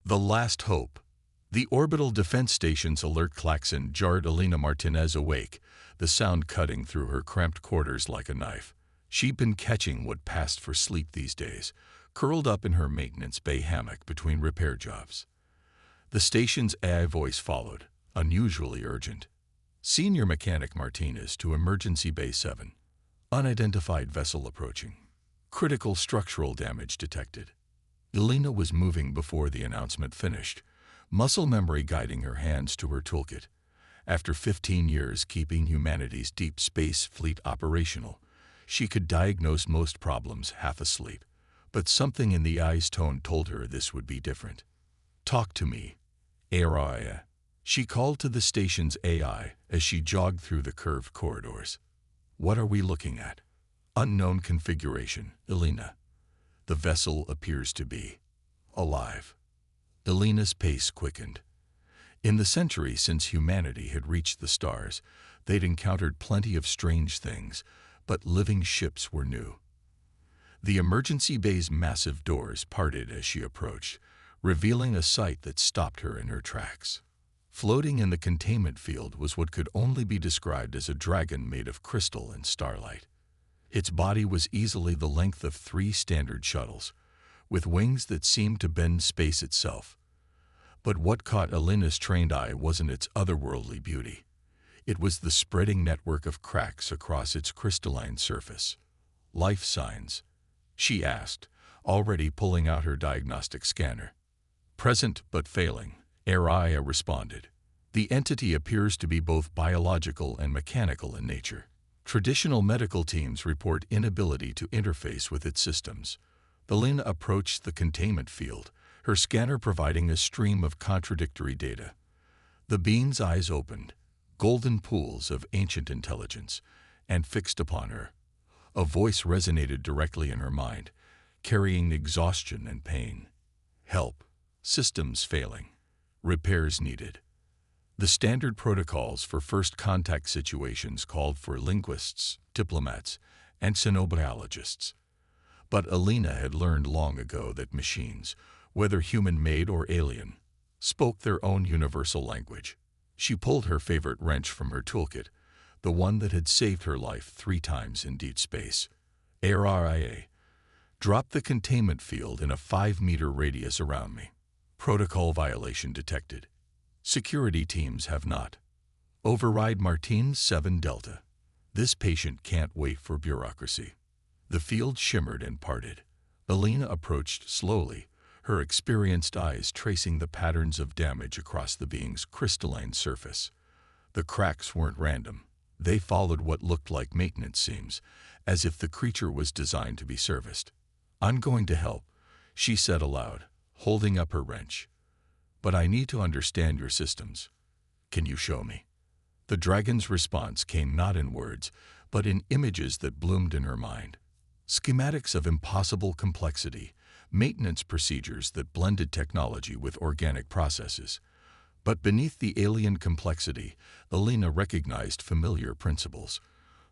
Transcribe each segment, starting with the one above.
The last hope. The orbital defense station's alert klaxon jarred Elena Martinez awake, the sound cutting through her cramped quarters like a knife. She'd been catching what passed for sleep these days, curled up in her maintenance bay hammock between repair jobs. The station's AI voice followed, unusually urgent. Senior Mechanic Martinez to Emergency Bay 7. Unidentified vessel approaching. Critical structural damage detected. Elena was moving before the announcement finished, muscle memory guiding her hands to her toolkit. After 15 years keeping humanity's deep space fleet operational, she could diagnose most problems half asleep. But something in the AI's tone told her this would be different. "Talk to me, AI," she called to the station's AI as she jogged through the curved corridors. "What are we looking at?" "Unknown configuration, Elena. The vessel appears to be alive." Elena's pace quickened. In the century since humanity had reached the stars, they'd encountered plenty of strange things, but living ships were new. The emergency bay's massive doors parted as she approached, revealing a sight that stopped her in her tracks. Floating in the containment field was what could only be described as a dragon made of crystal and starlight. Its body was easily the length of 3 standard shuttles, with wings that seemed to bend space itself. But what caught Elena's trained eye wasn't its otherworldly beauty. It was the spreading network of cracks across its crystalline surface. "Life signs?" she asked, already pulling out her diagnostic scanner. "Present but failing," Araya responded. "The entity appears to be both biological and mechanical in nature. Traditional medical teams report inability to interface with its systems." Elena approached the containment field, her scanner providing a stream of contradictory data. The being's eyes opened, golden pools of ancient intelligence, and fixed upon her. A voice resonated directly in her mind, carrying exhaustion and pain. "Help. Systems failing. Repairs needed." The standard protocols for first contact situations called for linguists, diplomats, and xenobiologists. But Elena had learned long ago that machines, whether human-made or alien, spoke their own universal language. She pulled her favorite wrench from her toolkit, the one that had saved her life 3 times in deep space. "ARIA, drop the containment field in a 5-meter radius around me. Protocol violation detected. Security teams have not. Override Martine 7 Delta. This patient can't wait for bureaucracy." The field shimmered and parted. Elena approached slowly, her experienced eyes tracing the patterns of damage across the being's crystalline surface. The cracks weren't random. They followed what looked like maintenance seams, as if the creature was designed to be serviced. "I'm going to help," she said aloud, holding up her wrench. "But I need to understand your systems. Can you show me?" The dragon's response came not in words, but in images that bloomed in her mind. Schematics of impossible complexity, maintenance procedures that blended technology with organic processes. But beneath the alien complexity, Elena recognized familiar principles.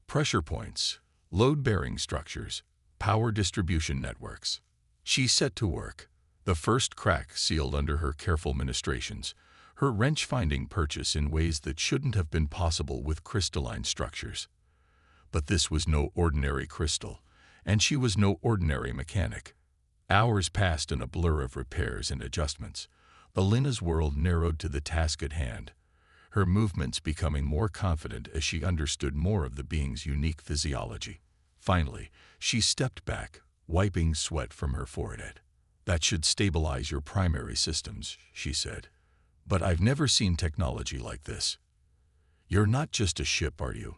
Pressure points, load-bearing structures, power distribution networks. She set to work. The first crack sealed under her careful ministrations, her wrench finding purchase in ways that shouldn't have been possible with crystalline structures. But this was no ordinary crystal, and she was no ordinary mechanic. Hours passed in a blur of repairs and adjustments. Elena's world narrowed to the task at hand, her movements becoming more confident as she understood more of the being's unique physiology. Finally, she stepped back, wiping sweat from her forehead. "That should stabilize your primary systems," she said. "But I've never seen technology like this." "You're not just a ship, are you?"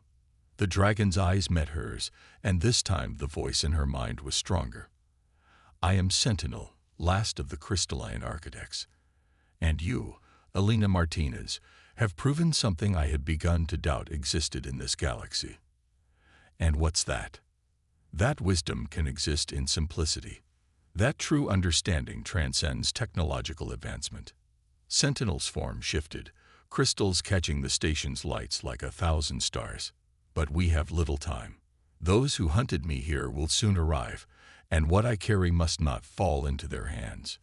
The dragon's eyes met hers, and this time the voice in her mind was stronger. "I am Sentinel, last of the crystalline architects. And you, Elena Martinez, have proven something I had begun to doubt existed in this galaxy." "And what's that?" "That wisdom can exist in simplicity. That true understanding transcends technological advancement." Sentinel's form shifted, crystals catching the station's lights like 1,000 stars. "But we have little time. Those who hunted me here will soon arrive, and what I carry must not fall into their hands."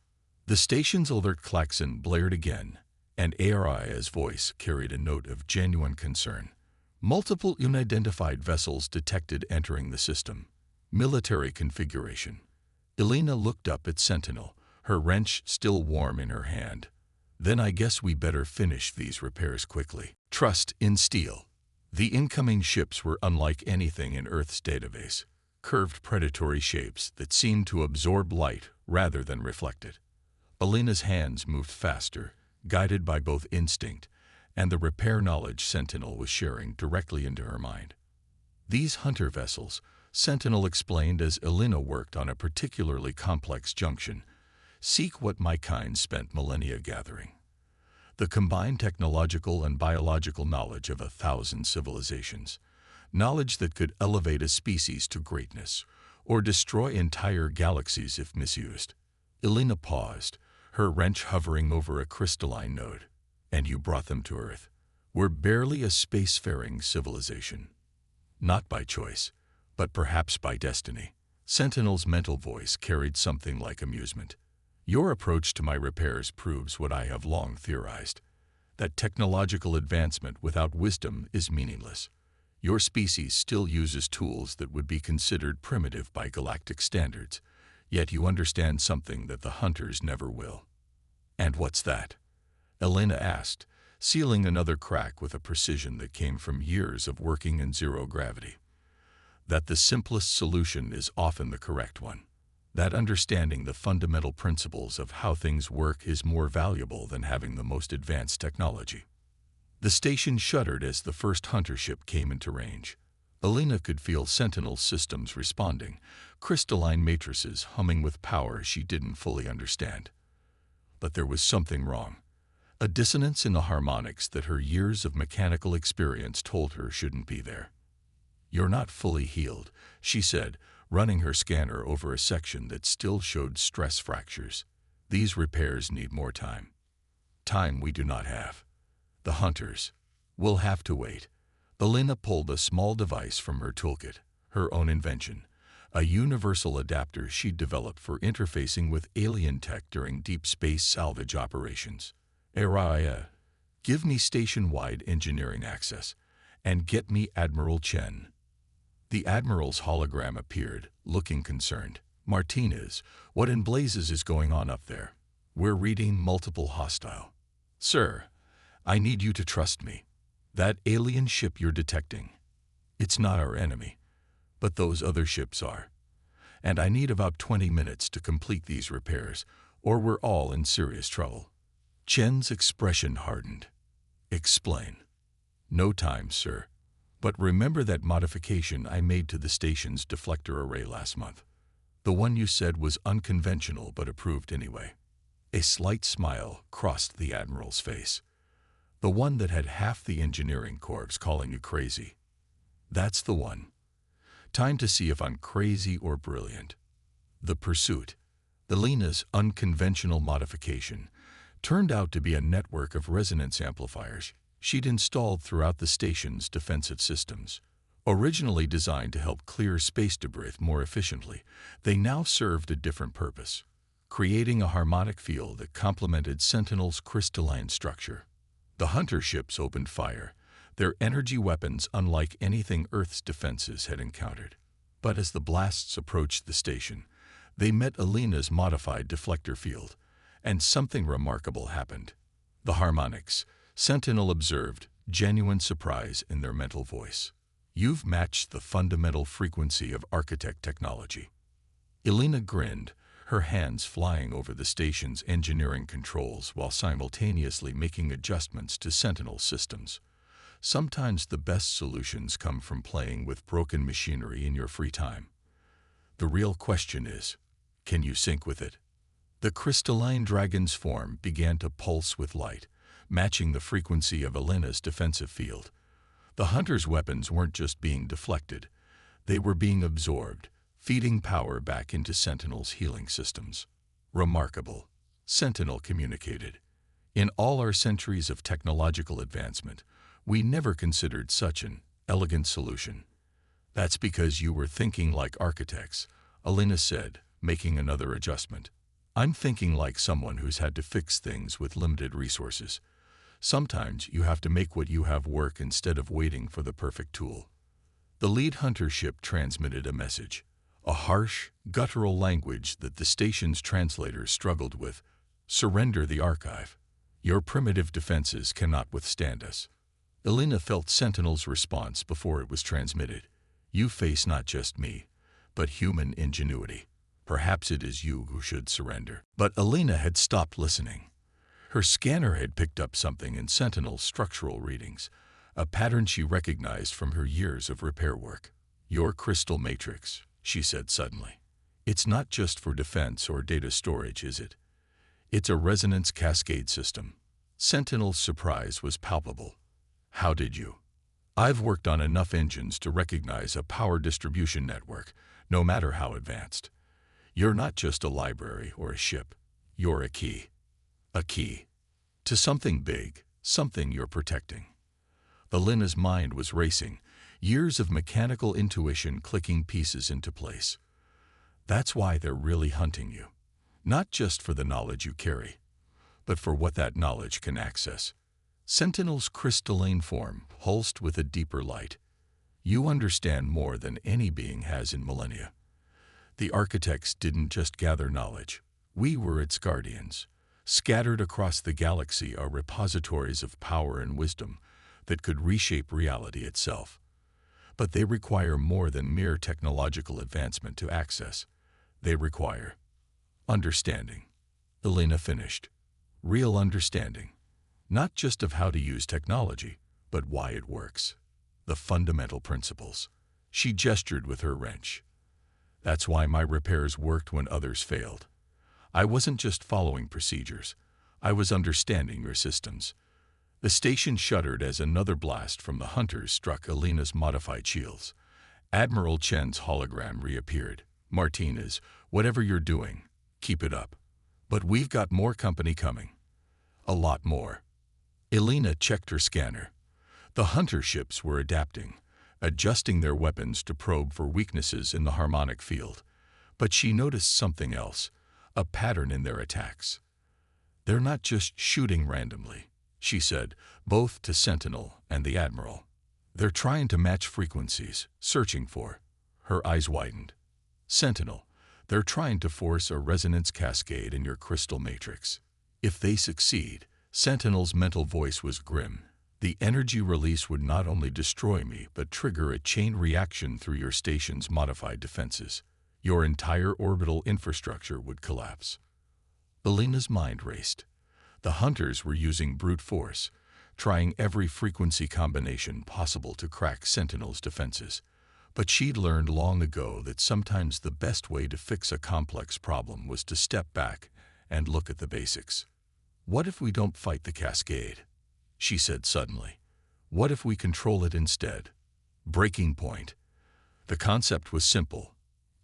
The station's alert klaxon blared again, and Aria's voice carried a note of genuine concern. Multiple unidentified vessels detected entering the system. Military configuration. Elena looked up at Sentinel, her wrench still warm in her hand. Then I guess we better finish these repairs quickly. Trust in steel. The incoming ships were unlike anything in Earth's database. Curved predatory shapes that seemed to absorb light rather than reflect it. Elena's hands moved faster, guided by both instinct and the repair knowledge Sentinel was sharing directly into her mind. These hunter vessels, Sentinel explained as Elena worked on a particularly complex junction, seek what my kind spent millennia gathering. The combined technological and biological knowledge of 1,000 civilizations, knowledge that could elevate a species to greatness or destroy entire galaxies if misused. Elena paused, her wrench hovering over a crystalline node. And you brought them to Earth. We're barely a spacefaring civilization. Not by choice, but perhaps by destiny. Sentinel's mental voice carried something like amusement. Your approach to my repairs proves what I have long theorized, that technological advancement without wisdom is meaningless. Your species still uses tools that would be considered primitive by galactic standards, yet you understand something that the hunters never will. And what's that? Elena asked, sealing another crack with a precision that came from years of working in zero gravity. That the simplest solution is often the correct one. That understanding the fundamental principles of how things work is more valuable than having the most advanced technology. The station shuddered as the first hunter ship came into range. Elena could feel Sentinel's systems responding, crystalline matrices humming with power she didn't fully understand. But there was something wrong. A dissonance in the harmonics that her years of mechanical experience told her shouldn't be there. You're not fully healed, she said, running her scanner over a section that still showed stress fractures. These repairs need more time. Time we do not have. The hunters will have to wait. Elena pulled a small device from her toolkit, her own invention, a universal adapter she'd developed for interfacing with alien tech during deep space salvage operations. Araya, give me station-wide engineering access, and get me Admiral Chen. The Admiral's hologram appeared, looking concerned. Martinez, what in blazes is going on up there? We're reading multiple hostile. Sir, I need you to trust me. That alien ship you're detecting, it's not our enemy, but those other ships are. And I need about 20 minutes to complete these repairs, or we're all in serious trouble. Chen's expression hardened. Explain. No time, sir. But remember that modification I made to the station's deflector array last month? The one you said was unconventional but approved anyway. A slight smile crossed the Admiral's face. The one that had half the engineering corps calling you crazy. That's the one. Time to see if I'm crazy or brilliant. The Pursuit, Elena's unconventional modification, turned out to be a network of resonance amplifiers she'd installed throughout the station's defensive systems. Originally designed to help clear space debris more efficiently, they now served a different purpose, creating a harmonic field that complemented Sentinel's crystalline structure. The hunter ships opened fire, their energy weapons unlike anything Earth's defenses had encountered. But as the blasts approached the station, they met Elena's modified deflector field, and something remarkable happened. The harmonics, Sentinel observed, genuine surprise in their mental voice. You've matched the fundamental frequency of architect technology. Elena grinned, her hands flying over the station's engineering controls while simultaneously making adjustments to Sentinel's systems. Sometimes the best solutions come from playing with broken machinery in your free time. The real question is, can you sync with it? The crystalline dragon's form began to pulse with light, matching the frequency of Elena's defensive field. The hunter's weapons weren't just being deflected, they were being absorbed, feeding power back into Sentinel's healing systems. Remarkable, Sentinel communicated. In all our centuries of technological advancement, we never considered such an elegant solution. That's because you were thinking like architects, Elena said, making another adjustment. I'm thinking like someone who's had to fix things with limited resources. Sometimes you have to make what you have work instead of waiting for the perfect tool. The lead hunter ship transmitted a message, a harsh, guttural language that the station's translators struggled with. Surrender the archive. Your primitive defenses cannot withstand us. Elena felt Sentinel's response before it was transmitted. You face not just me, but human ingenuity. Perhaps it is you who should surrender. But Elena had stopped listening. Her scanner had picked up something in Sentinel's structural readings, a pattern she recognized from her years of repair work. Your crystal matrix, she said suddenly. It's not just for defense or data storage, is it? It's a resonance cascade system. Sentinel's surprise was palpable. How did you? I've worked on enough engines to recognize a power distribution network, no matter how advanced. You're not just a library or a ship. You're a key. A key. To something big, something you're protecting. Elena's mind was racing, years of mechanical intuition clicking pieces into place. That's why they're really hunting you. Not just for the knowledge you carry, but for what that knowledge can access. Sentinel's crystalline form pulsed with a deeper light. You understand more than any being has in millennia. The architects didn't just gather knowledge. We were its guardians. Scattered across the galaxy are repositories of power and wisdom that could reshape reality itself. But they require more than mere technological advancement to access. They require understanding. Elena finished. Real understanding. Not just of how to use technology, but why it works. The fundamental principles. She gestured with her wrench. That's why my repairs worked when others failed. I wasn't just following procedures. I was understanding your systems. The station shuddered as another blast from the hunters struck Elena's modified shields. Admiral Chen's hologram reappeared. Martinez, whatever you're doing, keep it up. But we've got more company coming. A lot more. Elena checked her scanner. The hunter ships were adapting, adjusting their weapons to probe for weaknesses in the harmonic field. But she noticed something else, a pattern in their attacks. They're not just shooting randomly, she said, both to Sentinel and the Admiral. They're trying to match frequencies, searching for. Her eyes widened. Sentinel, they're trying to force a resonance cascade in your crystal matrix. If they succeed, Sentinel's mental voice was grim. The energy release would not only destroy me, but trigger a chain reaction through your station's modified defenses. Your entire orbital infrastructure would collapse. Elena's mind raced. The hunters were using brute force, trying every frequency combination possible to crack Sentinel's defenses. But she'd learned long ago that sometimes the best way to fix a complex problem was to step back and look at the basics. What if we don't fight the cascade? She said suddenly. What if we control it instead? Breaking point. The concept was simple.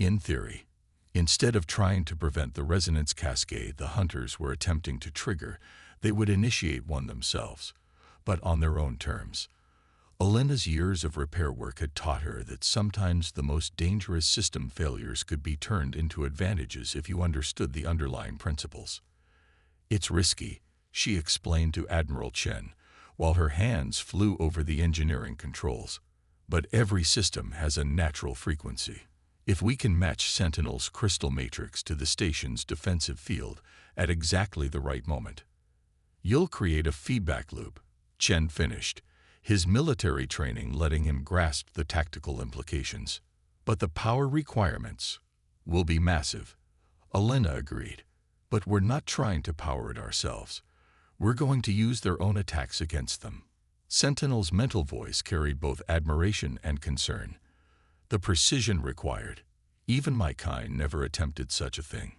In theory, instead of trying to prevent the resonance cascade the hunters were attempting to trigger, they would initiate one themselves, but on their own terms. Elena's years of repair work had taught her that sometimes the most dangerous system failures could be turned into advantages if you understood the underlying principles. It's risky, she explained to Admiral Chen, while her hands flew over the engineering controls. But every system has a natural frequency. If we can match Sentinel's crystal matrix to the station's defensive field at exactly the right moment, you'll create a feedback loop, Chen finished, his military training letting him grasp the tactical implications. But the power requirements will be massive. Elena agreed. But we're not trying to power it ourselves. We're going to use their own attacks against them. Sentinel's mental voice carried both admiration and concern. The precision required. Even my kind never attempted such a thing.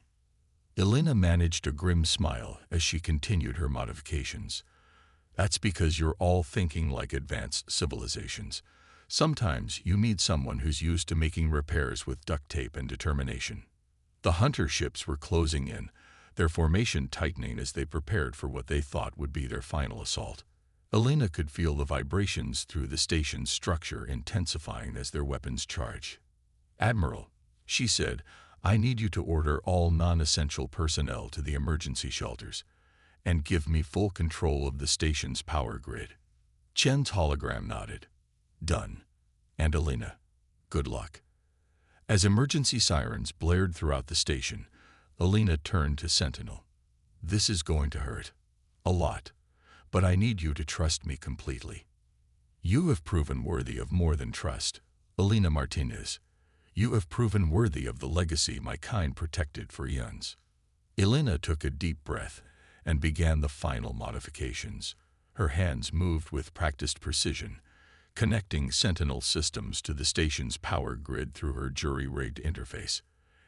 Elena managed a grim smile as she continued her modifications. That's because you're all thinking like advanced civilizations. Sometimes you need someone who's used to making repairs with duct tape and determination. The hunter ships were closing in, their formation tightening as they prepared for what they thought would be their final assault. Elena could feel the vibrations through the station's structure intensifying as their weapons charged. Admiral, she said, I need you to order all non-essential personnel to the emergency shelters and give me full control of the station's power grid." Chen's hologram nodded. "Done. And Alina, good luck." As emergency sirens blared throughout the station, Alina turned to Sentinel. "This is going to hurt. A lot. But I need you to trust me completely." "You have proven worthy of more than trust, Alina Martinez. You have proven worthy of the legacy my kind protected for eons." Alina took a deep breath and began the final modifications. Her hands moved with practiced precision, connecting Sentinel systems to the station's power grid through her jury-rigged interface.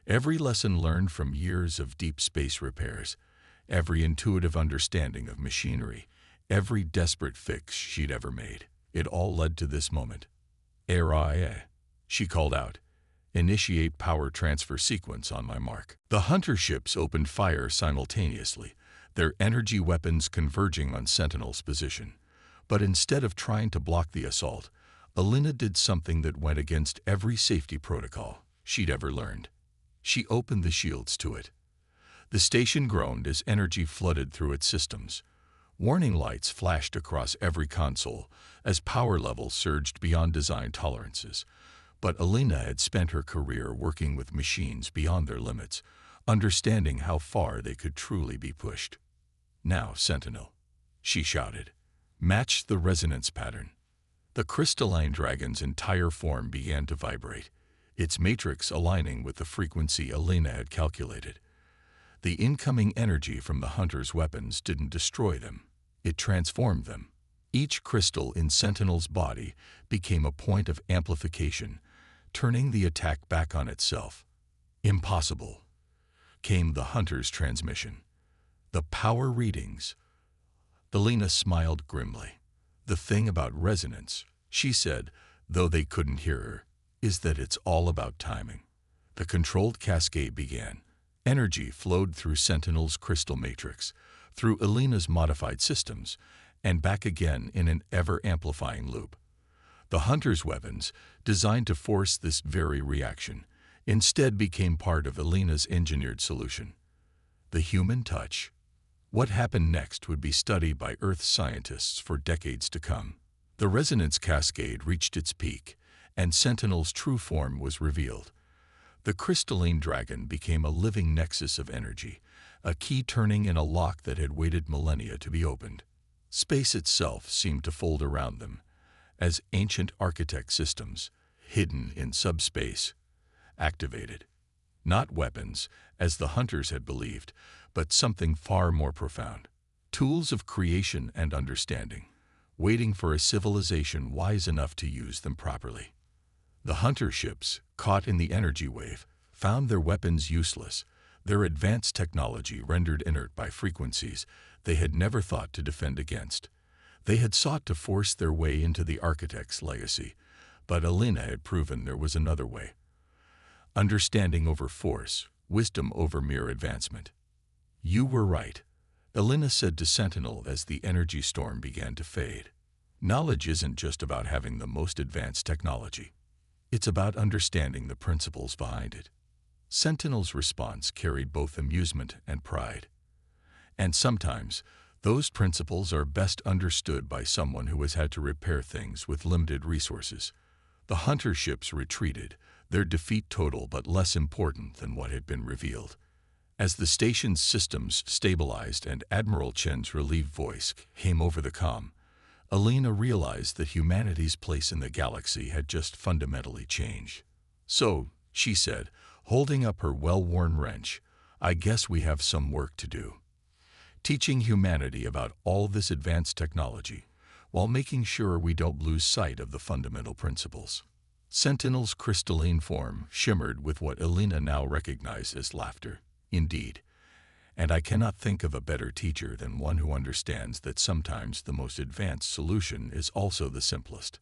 Every lesson learned from years of deep space repairs, every intuitive understanding of machinery, every desperate fix she'd ever made, it all led to this moment. "Aria," she called out. "Initiate power transfer sequence on my mark." The hunter ships opened fire simultaneously, their energy weapons converging on Sentinel's position. But instead of trying to block the assault, Alina did something that went against every safety protocol she'd ever learned. She opened the shields to it. The station groaned as energy flooded through its systems. Warning lights flashed across every console as power levels surged beyond design tolerances. But Alina had spent her career working with machines beyond their limits, understanding how far they could truly be pushed. "Now, Sentinel," she shouted, "match the resonance pattern." The crystalline dragon's entire form began to vibrate, its matrix aligning with the frequency Alina had calculated. The incoming energy from the hunter's weapons didn't destroy them, it transformed them. Each crystal in Sentinel's body became a point of amplification, turning the attack back on itself. "Impossible," came the hunter's transmission. "The power readings." Alina smiled grimly. "The thing about resonance," she said, though they couldn't hear her, "is that it's all about timing." The controlled cascade began. Energy flowed through Sentinel's crystal matrix, through Alina's modified systems, and back again in an ever-amplifying loop. The hunter's weapons, designed to force this very reaction, instead became part of Alina's engineered solution. The human touch. What happened next would be studied by Earth scientists for decades to come. The resonance cascade reached its peak, and Sentinel's true form was revealed. The crystalline dragon became a living nexus of energy, a key turning in a lock that had waited millennia to be opened. Space itself seemed to fold around them, as ancient architect systems, hidden in subspace, activated. Not weapons, as the hunters had believed, but something far more profound. Tools of creation and understanding, waiting for a civilization wise enough to use them properly. The hunter ships, caught in the energy wave, found their weapons useless, their advanced technology rendered inert by frequencies they had never thought to defend against. They had sought to force their way into the architect's legacy, but Alina had proven there was another way. Understanding over force, wisdom over mere advancement. "You were right," Alina said to Sentinel as the energy storm began to fade. "Knowledge isn't just about having the most advanced technology. It's about understanding the principles behind it." Sentinel's response carried both amusement and pride. "And sometimes, those principles are best understood by someone who has had to repair things with limited resources." The hunter ships retreated, their defeat total but less important than what had been revealed. As the station's systems stabilized and Admiral Chen's relieved voice came over the comm, Alina realized that humanity's place in the galaxy had just fundamentally changed. "So," she said, holding up her well-worn wrench, "I guess we have some work to do. Teaching humanity about all this advanced technology, while making sure we don't lose sight of the fundamental principles." Sentinel's crystalline form shimmered with what Alina now recognized as laughter. "Indeed. And I cannot think of a better teacher than one who understands that sometimes the most advanced solution is also the simplest."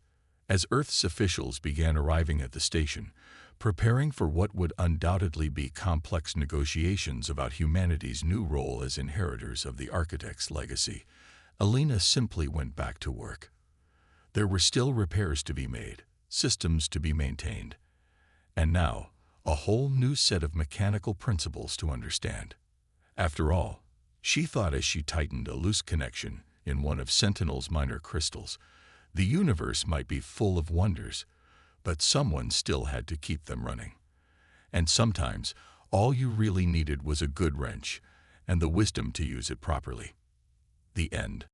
As Earth's officials began arriving at the station, preparing for what would undoubtedly be complex negotiations about humanity's new role as inheritors of the architect's legacy, Alina simply went back to work. There were still repairs to be made, systems to be maintained. And now, a whole new set of mechanical principles to understand. After all, she thought as she tightened a loose connection in one of Sentinel's minor crystals, the universe might be full of wonders, but someone still had to keep them running. And sometimes, all you really needed was a good wrench and the wisdom to use it properly. The end.